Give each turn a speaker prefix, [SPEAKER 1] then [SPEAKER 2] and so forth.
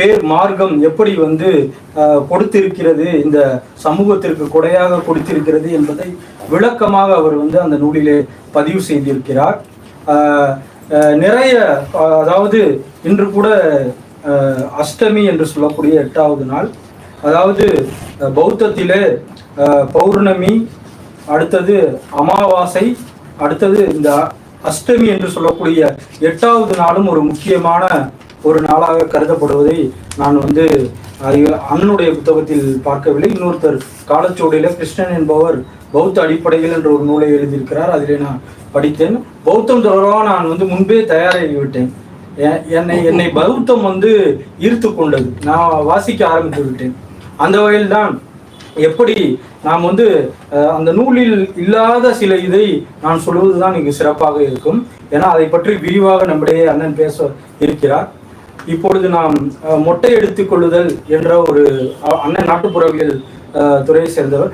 [SPEAKER 1] பேர் மார்க்கம் எப்படி கொடுத்திருக்கிறது, இந்த சமூகத்திற்கு கொடையாக கொடுத்திருக்கிறது என்பதை விளக்கமாக அவர் அந்த நூலிலே பதிவு செய்திருக்கிறார். நிறைய, அதாவது இன்று கூட அஷ்டமி என்று சொல்லக்கூடிய 8வது நாள், அதாவது பௌத்தத்திலே பௌர்ணமி, அடுத்தது அமாவாசை, அடுத்தது இந்த அஷ்டமி என்று சொல்லக்கூடிய 8வது நாளும் ஒரு முக்கியமான ஒரு நாளாக கருதப்படுவதை நான் அண்ணனுடைய புத்தகத்தில் பார்க்கவில்லை. இன்னொருத்தர் காலச்சோடையில் கிருஷ்ணன் என்பவர் பௌத்த அடிப்படையில் என்ற ஒரு நூலை எழுதியிருக்கிறார். அதிலே நான் படித்தேன். பௌத்தம் தொடர்பாக நான் முன்பே தயாராகிவிட்டேன். என்னை பௌத்தம் ஈர்த்து கொண்டது. நான் வாசிக்க ஆரம்பித்து விட்டேன். அந்த வகையில் தான் எப்படி நாம் அந்த நூலில் இல்லாத சில இதை நான் சொல்வதுதான் இங்கு சிறப்பாக இருக்கும். ஏன்னா அதை பற்றி விரிவாக நம்முடைய அண்ணன் பேச இருக்கிறார். இப்பொழுது நாம் மொட்டை எடுத்துக் கொள்ளுதல் என்ற ஒரு அண்ணன் நாட்டுப்புறவியல் துறையை சேர்ந்தவர்.